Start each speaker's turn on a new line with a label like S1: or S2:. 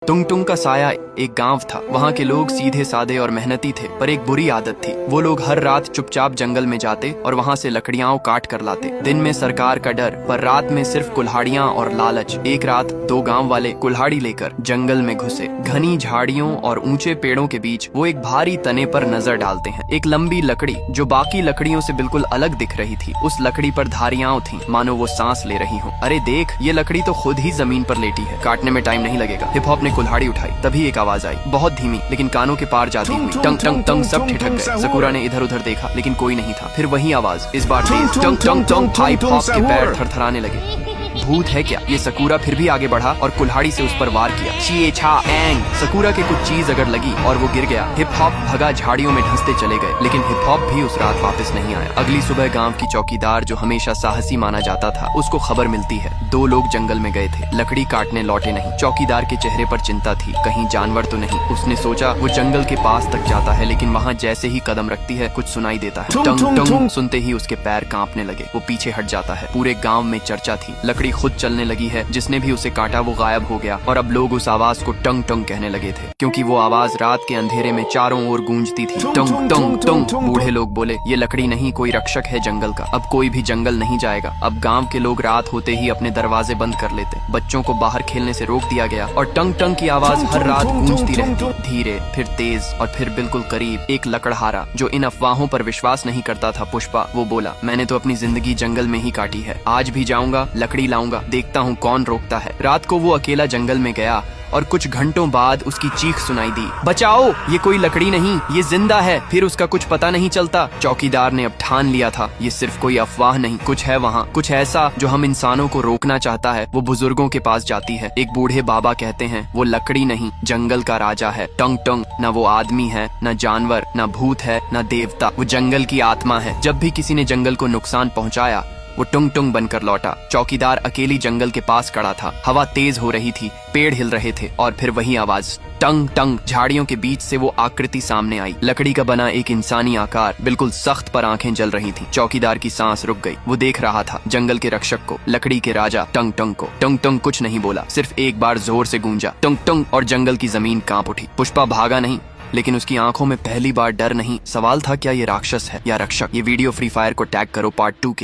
S1: टुंग टुंग का साया एक गांव था। वहाँ के लोग सीधे सादे और मेहनती थे, पर एक बुरी आदत थी। वो लोग हर रात चुपचाप जंगल में जाते और वहाँ से लकड़ियाँ काट कर लाते। दिन में सरकार का डर, पर रात में सिर्फ कुल्हाड़ियाँ और लालच। एक रात दो गांव वाले कुल्हाड़ी लेकर जंगल में घुसे। घनी झाड़ियों और ऊंचे पेड़ों के बीच वो एक भारी तने पर नजर डालते हैं। एक लंबी लकड़ी जो बाकी लकड़ियों से बिल्कुल अलग दिख रही थी। उस लकड़ी पर धारियां थीं, मानो वो सांस ले रही हो। अरे देख, ये लकड़ी तो खुद ही जमीन पर लेटी है, काटने में टाइम नहीं लगेगा। हिप हॉप ने कुल्हाड़ी उठाई। तभी एक आवाज आई, बहुत धीमी लेकिन कानों के पार जाती हुई। टंग टंग टंग, सब ठिठक गए। सकूरा ने इधर उधर देखा लेकिन कोई नहीं था। फिर वही आवाज, इस बार तेज। टंग टंग टंग, हिप हॉप के पैर थरथराने लगे। भूत है क्या? ये सकूरा फिर भी आगे बढ़ा और कुल्हाड़ी से उस पर वार किया। ची छा एंग, सकूरा के कुछ चीज अगर लगी और वो गिर गया। हिप हॉप भगा, झाड़ियों में ढंसते चले गए, लेकिन हिप हॉप भी उस रात वापस नहीं आया। अगली सुबह गांव की चौकीदार, जो हमेशा साहसी माना जाता था, उसको खबर मिलती है दो लोग जंगल में गए थे, लकड़ी काटने लौटे नहीं। चौकीदार के चेहरे पर चिंता थी, कहीं जानवर तो नहीं। उसने सोचा वो जंगल के पास तक जाता है, लेकिन वहाँ जैसे ही कदम रखती है कुछ सुनाई देता है। टंग टंग सुनते ही उसके पैर कांपने लगे। वो पीछे हट जाता है। पूरे गाँव में चर्चा थी, लकड़ी खुद चलने लगी है, जिसने भी उसे काटा वो गायब हो गया। और अब लोग उस आवाज को टंग टंग कहने लगे थे, क्योंकि वो आवाज रात के अंधेरे में चारों ओर गूंजती थी। टंग टंग टंग। बूढ़े लोग बोले, ये लकड़ी नहीं, कोई रक्षक है जंगल का। अब कोई भी जंगल नहीं जाएगा। अब गांव के लोग रात होते ही अपने दरवाजे बंद कर लेते। बच्चों को बाहर खेलने से रोक दिया गया और टंग टंग की आवाज हर रात गूंजती रहती, धीरे, फिर तेज और फिर बिल्कुल करीब। एक लकड़हारा जो इन अफवाहों पर विश्वास नहीं करता था, पुष्पा, वो बोला, मैंने तो अपनी जिंदगी जंगल में ही काटी है। आज भी जाऊंगा, लकड़ी लाऊंगा, देखता हूँ कौन रोकता है। रात को वो अकेला जंगल में गया और कुछ घंटों बाद उसकी चीख सुनाई दी, बचाओ, ये कोई लकड़ी नहीं, ये जिंदा है। फिर उसका कुछ पता नहीं चलता। चौकीदार ने अब ठान लिया था, ये सिर्फ कोई अफवाह नहीं, कुछ है वहाँ, कुछ ऐसा जो हम इंसानों को रोकना चाहता है। वो बुजुर्गों के पास जाती है। एक बूढ़े बाबा कहते हैं, वो लकड़ी नहीं, जंगल का राजा है। टंग टंग, न वो आदमी है, न जानवर, न भूत है, न देवता, वो जंगल की आत्मा है। जब भी किसी ने जंगल को नुकसान पहुँचाया, वो टुंग टुंग बनकर लौटा। चौकीदार अकेली जंगल के पास खड़ा था। हवा तेज हो रही थी, पेड़ हिल रहे थे और फिर वही आवाज, टंग टंग। झाड़ियों के बीच से वो आकृति सामने आई, लकड़ी का बना एक इंसानी आकार, बिल्कुल सख्त, पर आंखें जल रही थी। चौकीदार की सांस रुक गई। वो देख रहा था जंगल के रक्षक को, लकड़ी के राजा टंग टंग को। टंग टंग कुछ नहीं बोला, सिर्फ एक बार जोर से गूंजा, टंग टंग, और जंगल की जमीन कांप उठी। पुष्पा भागा नहीं, लेकिन उसकी आंखों में पहली बार डर नहीं। सवाल था, क्या ये राक्षस है या रक्षक? ये वीडियो फ्री फायर को टैग करो पार्ट 2 के